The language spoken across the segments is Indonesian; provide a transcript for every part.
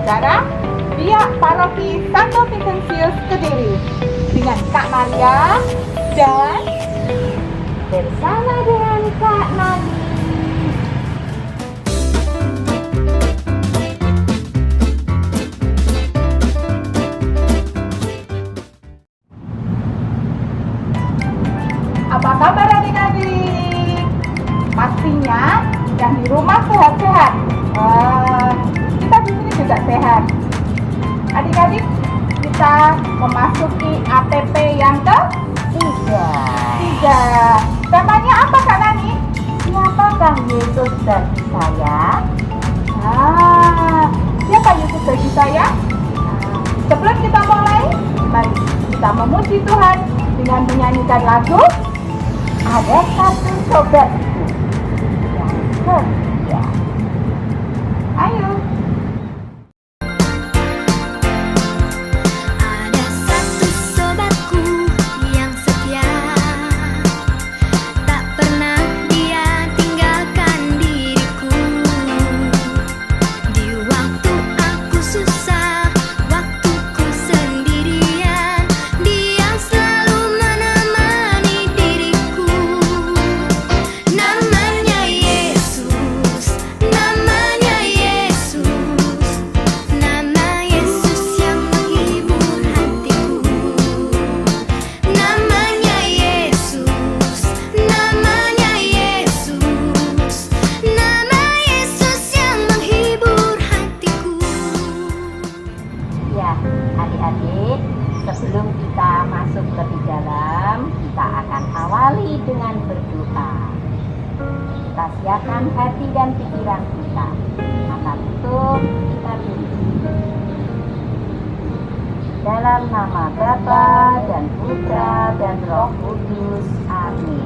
acara Pihak Paroki Santo Vincentius Kediri dengan Kak Maria dan bersama dengan Kak Nani. Apa kabar adik-adik? Pastinya yang di rumah sehat-sehat. Kita di sini juga sehat. Adik-adik, kita memasuki APP yang ketiga. Temanya apa Kak Nani? Siapakah Yesus bagi saya? Siapa Yesus bagi saya? Sebelum kita mulai, mari kita memuji Tuhan dengan menyanyikan lagu Ada Satu Sobatku yang setia. Ayo. Ada satu sobatku yang setia, tak pernah dia tinggalkan diriku. Di waktu aku susah, waktuku sendirian, dia selalu menemani diriku. Namanya Yesus, namanya Yesus, nama Yesus yang menghibur hatiku. Namanya Yesus, namanya Yesus, nama Yesus yang menghibur hatiku. Ya, adik-adik, sebelum kita masuk lebih dalam, kita akan awali dengan berdoa. Kita siapkan hati dan pikiran kita. Mata tutup, kita berdoa. Dalam nama Bapa dan Putra dan Roh Kudus. Amin.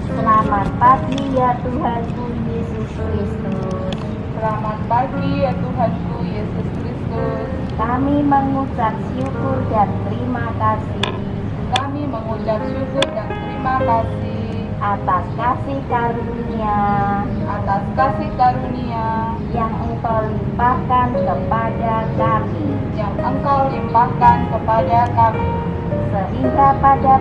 Selamat pagi ya Tuhanku Yesus Kristus. Selamat pagi ya Tuhanku Yesus Kristus. Kami mengucap syukur dan terima kasih Kami mengucap syukur dan terima kasih atas kasih karunia atas kasih karunia yang Engkau limpahkan kepada kami, yang Engkau limpahkan kepada kami, sehingga pada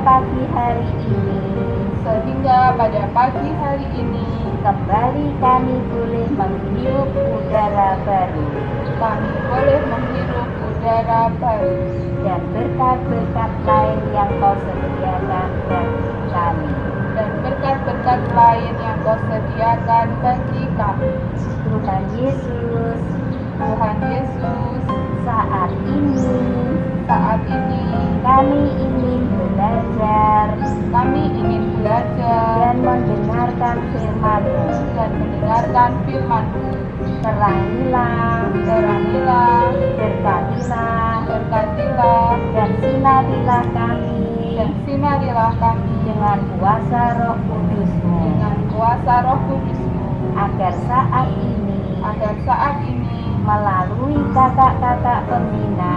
pagi hari ini kembali kami boleh menghirup udara baru kami boleh menghirup udara baru dan berkat-berkat lain yang Kau sediakan bagi kami. dan berkat-berkat lain yang Kau sediakan bagi kami. Tuhan Yesus, Tuhan Yesus, saat ini saat ini kami ingin belajar kami ingin belajar dan mendengarkan firman-Mu. dan mendengarkan firman-Mu. Terangilah, berkatilah, Berkatilah dan sinarilah kami dengan kuasa Roh Kudus-Mu, agar saat ini melalui kakak-kakak pembina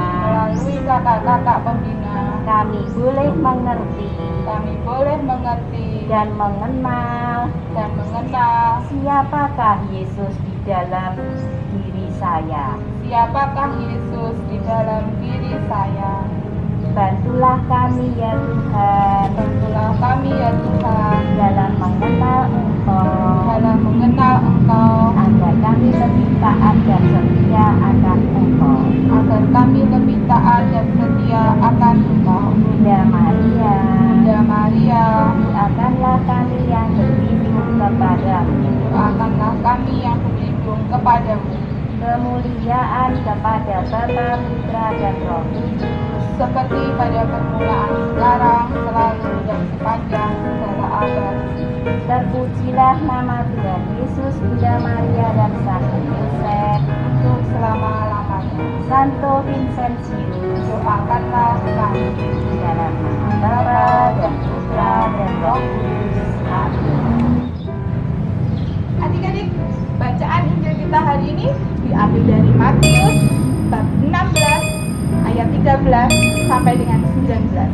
kami boleh mengerti dan mengenal siapakah Yesus di dalam diri saya. Bantulah kami ya Tuhan dalam mengenal Engkau, agar kami lebih taat dan setia akan Engkau. Bunda Maria, doakanlah kami yang berlindung kepadamu. Kemuliaan kepada Bapa, Putra, dan Roh Kudus, seperti pada permulaan, sekarang, selalu, dan sepanjang segala abad. terpujilah nama Tuhan Yesus, Bunda Maria, dan Santo Yosef, Untuk selama-lamanya. Santo Vincentius, Doakanlah kami. dalam nama Bapa dan Putra dan Roh Kudus. Amin. Adik-adik, bacaan Injil kita hari ini diambil dari Matius bab 16 ayat 13 sampai dengan 19.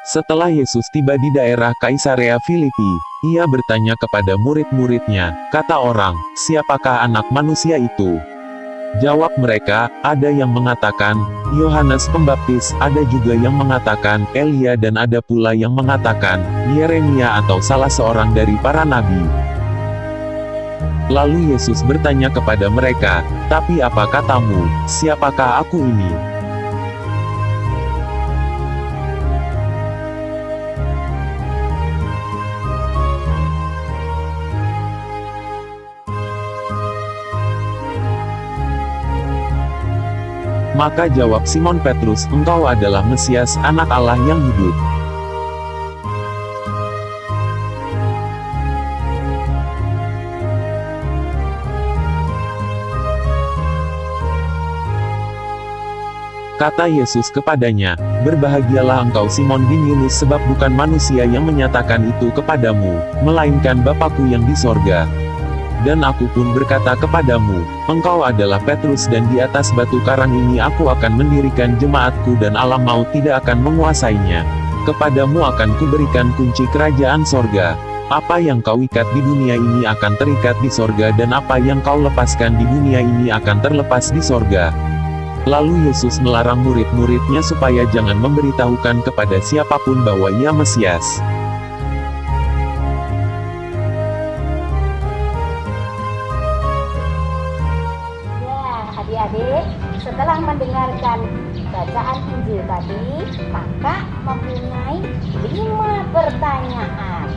Setelah Yesus tiba di daerah Kaisarea Filipi, Ia bertanya kepada murid-muridnya, kata orang, siapakah anak manusia itu? Jawab mereka, ada yang mengatakan, Yohanes Pembaptis, ada juga yang mengatakan, Elia dan ada pula yang mengatakan, Yeremia atau salah seorang dari para nabi. Lalu Yesus bertanya kepada mereka, tapi apa katamu, siapakah aku ini? Maka jawab Simon Petrus, engkau adalah Mesias, anak Allah yang hidup. Kata Yesus kepadanya, berbahagialah engkau Simon bin Yunus sebab bukan manusia yang menyatakan itu kepadamu, melainkan Bapa-Ku yang di sorga. Dan aku pun berkata kepadamu, engkau adalah Petrus dan di atas batu karang ini aku akan mendirikan jemaatku dan alam maut tidak akan menguasainya. Kepadamu akan kuberikan kunci kerajaan sorga. Apa yang kau ikat di dunia ini akan terikat di sorga dan apa yang kau lepaskan di dunia ini akan terlepas di sorga. Lalu Yesus melarang murid-muridnya supaya jangan memberitahukan kepada siapapun bahwa ia Mesias. Adik-adik, setelah mendengarkan bacaan Injil tadi, kakak mempunyai 5 pertanyaan.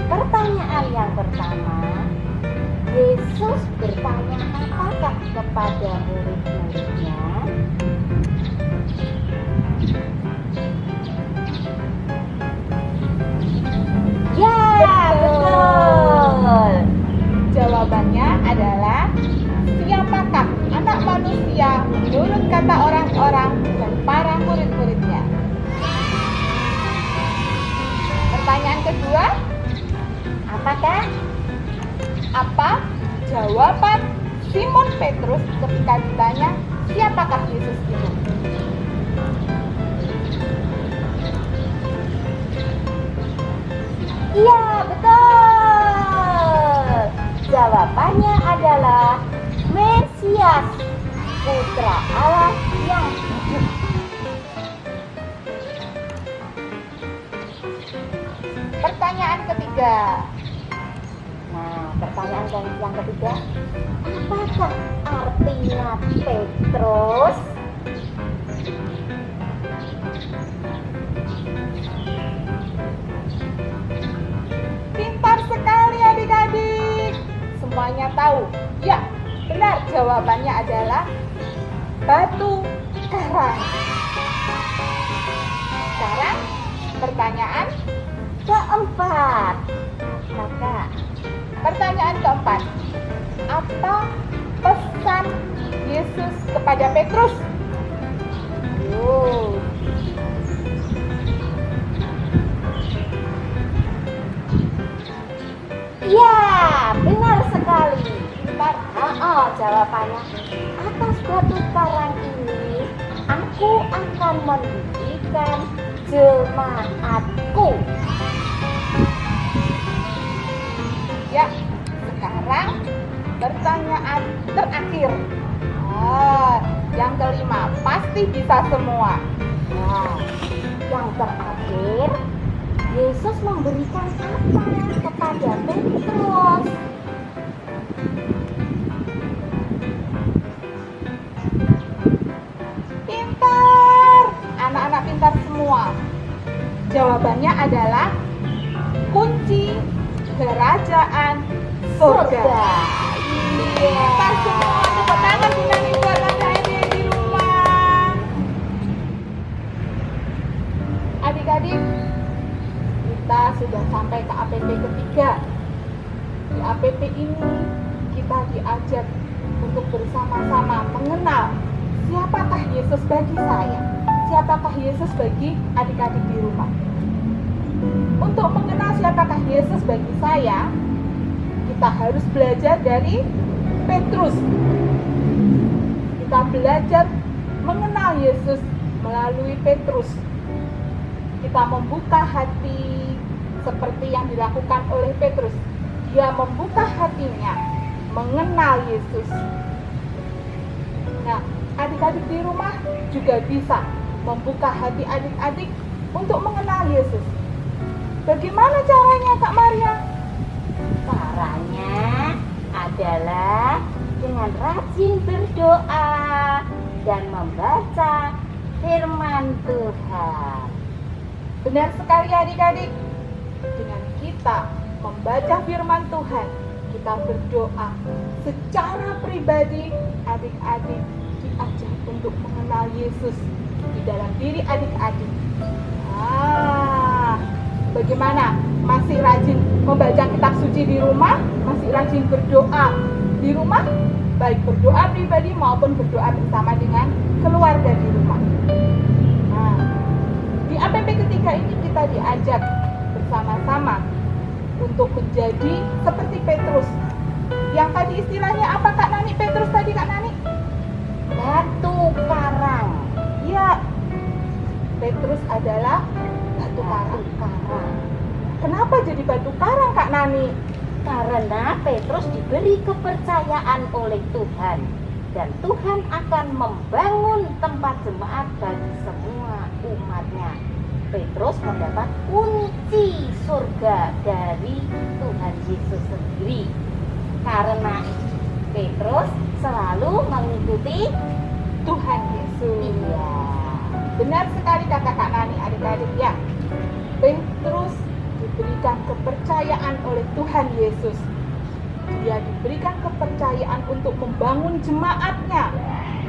Pertanyaan yang pertama, Yesus bertanya apakah kepada murid-muridnya? Ya, betul. Jawabannya adalah, siapakah anak manusia menurut kata orang-orang dan para murid-muridnya? Pertanyaan kedua, Apakah? apa jawaban Simon Petrus ketika ditanya, siapakah Yesus itu? Iya, betul. Jawabannya adalah Mesias, Putra Allah yang hidup. Pertanyaan ketiga, Nah, pertanyaan yang ketiga, apakah artinya Petrus? pintar sekali adik-adik. Semuanya tahu. Ya, benar, jawabannya adalah batu karang. Sekarang pertanyaan Keempat, kakak. pertanyaan keempat. Apa pesan Yesus kepada Petrus? Ya, benar sekali. Pintar. Jawabannya, atas batu karang ini aku akan mendirikan jemaatku. Ya, sekarang pertanyaan terakhir. Yang kelima, pasti bisa semua. Nah, yang terakhir, Yesus memberikan apa kepada Petrus? Pintar, anak-anak pintar semua. Jawabannya adalah kunci kerajaan surga. Pintar semua, tepuk tangan dinamis buat adik-adik di rumah. Adik-adik, kita sudah sampai ke APP ketiga. Di APP ini kita diajak untuk bersama-sama mengenal siapakah Yesus bagi saya, siapakah Yesus bagi adik-adik di rumah. Untuk mengenal siapakah Yesus bagi saya, kita harus belajar dari Petrus. Kita belajar mengenal Yesus melalui Petrus. Kita membuka hati, seperti yang dilakukan oleh Petrus. Dia membuka hatinya mengenal Yesus. Nah, adik-adik di rumah juga bisa membuka hati adik-adik untuk mengenal Yesus. Bagaimana caranya, Kak Maria? Caranya adalah dengan rajin berdoa dan membaca firman Tuhan. Benar sekali adik-adik. Dengan kita membaca firman Tuhan, kita berdoa secara pribadi, adik-adik diajak untuk mengenal Yesus di dalam diri adik-adik. Bagaimana? Masih rajin membaca kitab suci di rumah? Masih rajin berdoa di rumah? Baik berdoa pribadi maupun berdoa bersama dengan keluarga di rumah. Nah, di APP ketiga ini kita diajak bersama-sama untuk menjadi seperti Petrus. Yang tadi istilahnya apa Kak Nani? Petrus tadi Kak Nani? Batu karang. Iya, Petrus adalah batu karang. Kenapa jadi batu karang Kak Nani? Karena Petrus diberi kepercayaan oleh Tuhan, dan Tuhan akan membangun tempat jemaat bagi semua umatnya. Petrus mendapat kunci surga dari Tuhan Yesus sendiri. Karena Petrus selalu mengikuti Tuhan Yesus. Iya. Benar sekali kata Kak Nani, adik-adik ya. Petrus diberikan kepercayaan oleh Tuhan Yesus. Dia diberikan kepercayaan untuk membangun jemaatnya.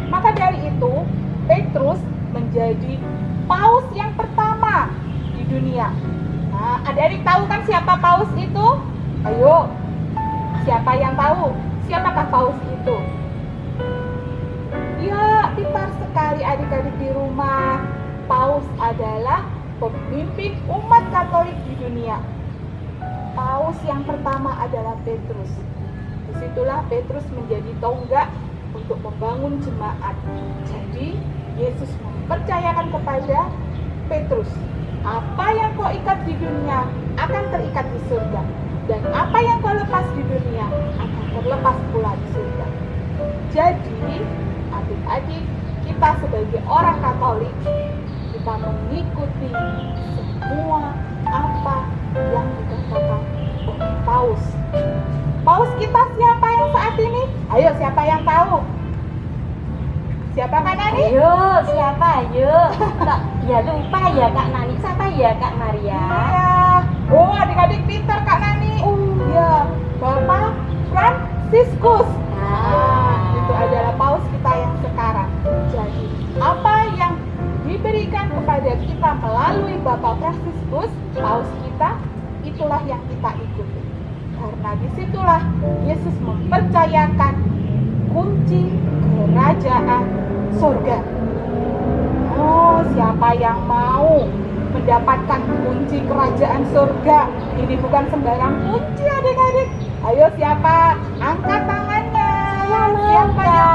Maka dari itu, Petrus menjadi paus yang pertama di dunia. Nah, adik-adik tahu kan siapa paus itu? Ayo, siapa yang tahu? Siapakah paus itu? Ya, pintar sekali adik-adik di rumah. Paus adalah pemimpin umat Katolik di dunia. Paus yang pertama adalah Petrus. Disitulah Petrus menjadi tonggak untuk membangun jemaat. Jadi, Yesus mempercayakan kepada Petrus, apa yang kau ikat di dunia akan terikat di surga, dan apa yang kau lepas di dunia akan terlepas pula di surga. Jadi, adik-adik, kita sebagai orang Katolik, kita mengikuti semua apa yang dikatakan oleh Paus. Paus kita siapa yang saat ini? Ayo, siapa yang tahu? Siapa Kak Nani? Ayo, siapa? Ayo. Ya lupa ya Kak Nani. Siapa ya Kak Maria? Ya. Oh, adik-adik pintar Kak Nani. Ya, Bapak Fransiskus. Itu adalah paus kita yang sekarang. Jadi, apa yang diberikan kepada kita melalui Bapak Fransiskus, paus kita, itulah yang kita ikuti. Karena disitulah Yesus mempercayakan kunci kerajaan surga. Oh, siapa yang mau mendapatkan kunci kerajaan surga? Ini bukan sembarang kunci adik-adik. Ayo siapa? Angkat tangannya. Siapa yang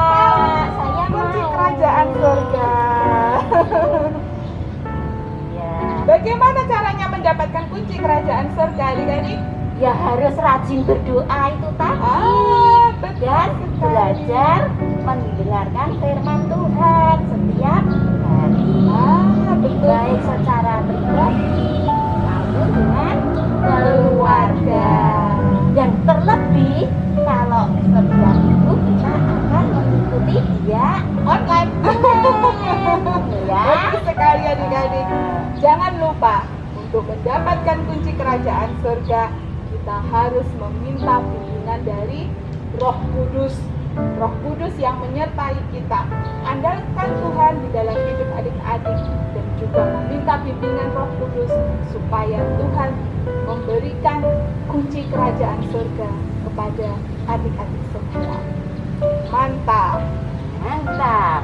mau kunci kerajaan surga? Ya. Bagaimana caranya mendapatkan kunci kerajaan surga adik-adik? Ya harus rajin berdoa itu tadi. Betul Dan sekali. belajar mendengarkan firman Tuhan setiap hari. Betul. Baik secara pribadi maupun dengan keluarga. Dan terlebih kalau setiap minggu kita akan mengikuti dia Online. ya. Bagus sekali adik-adik. Jangan lupa untuk mendapatkan kunci kerajaan surga, kita harus meminta bimbingan dari Roh Kudus. Roh Kudus yang menyertai kita. Andalkan Tuhan di dalam hidup adik-adik dan juga meminta bimbingan Roh Kudus supaya Tuhan memberikan kunci kerajaan surga kepada adik-adik semua. Mantap. Mantap.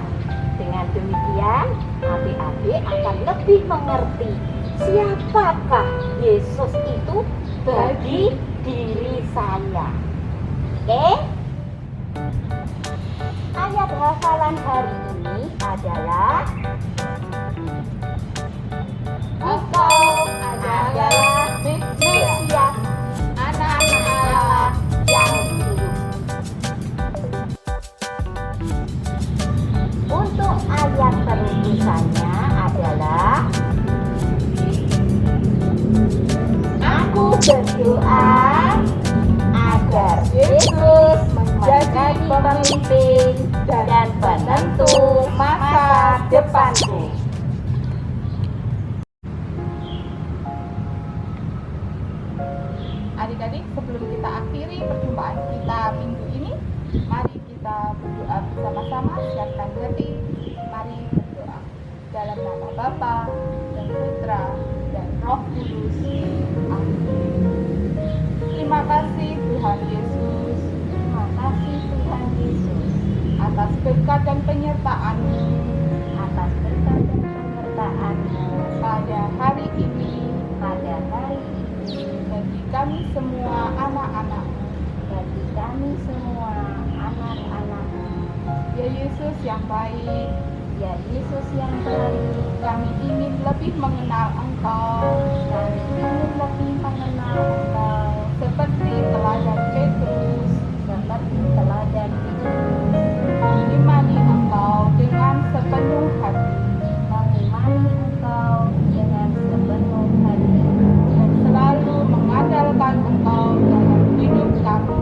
Dengan demikian, adik-adik akan lebih mengerti siapakah Yesus itu bagi diri saya. Oke? Ayat hafalan hari ini adalah Engkau adalah siapkan hati, mari berdoa. Dalam nama Bapa dan Putra dan Roh Kudus. Amin. Terima kasih Tuhan Yesus Terima kasih Tuhan Yesus atas berkat dan penyertaan-Mu atas berkat dan penyertaan-Mu pada hari ini pada hari ini bagi kami semua anak-anak-Mu. bagi kami semua anak-anak-Mu. Ya Yesus yang baik, Ya Yesus yang baik, kami ingin lebih mengenal Engkau kami ingin lebih mengenal Engkau seperti teladan Petrus, seperti teladan Petrus, mengimani Engkau dengan sepenuh hati mengimani Engkau dengan sepenuh hati dan selalu mengandalkan Engkau dalam hidup kami.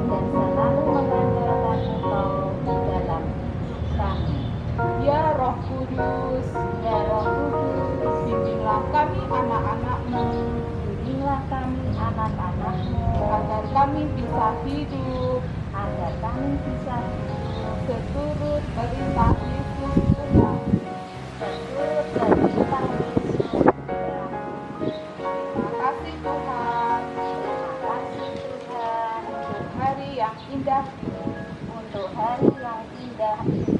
dan selalu mengandalkan Engkau di dalam hidup kami. Ya Roh Kudus, Ya Roh Kudus, bimbinglah kami anak-anak-Mu bimbinglah kami anak-anak-Mu agar kami bisa hidup agar kami bisa seturut perintah Yesus Tuhan. seturut perintah Yesus Tuhan. Terima kasih Tuhan Terima kasih Tuhan untuk hari yang indah ini. untuk hari yang indah ini.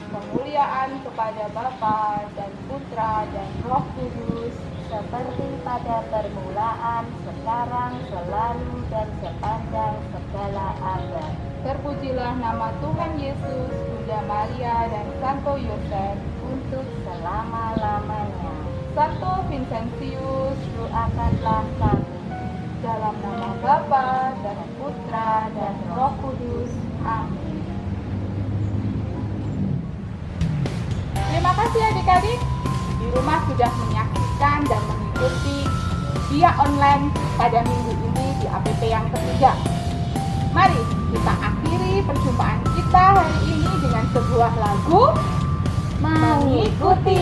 Kemuliaan kepada Bapa dan Putra dan Roh Kudus, Seperti pada permulaan, sekarang, selalu, dan sepanjang segala abad. terpujilah nama Tuhan Yesus, Bunda Maria dan Santo Yosef, Untuk selama-lamanya. Santo Vincentius, Doakanlah kami. dalam nama Bapa dan Putra dan Roh Kudus. Amin. Terima kasih adik-adik. Di rumah sudah menyaksikan dan mengikuti via online pada minggu ini di APP yang ketiga. Mari kita akhiri perjumpaan kita hari ini dengan sebuah lagu Mengikuti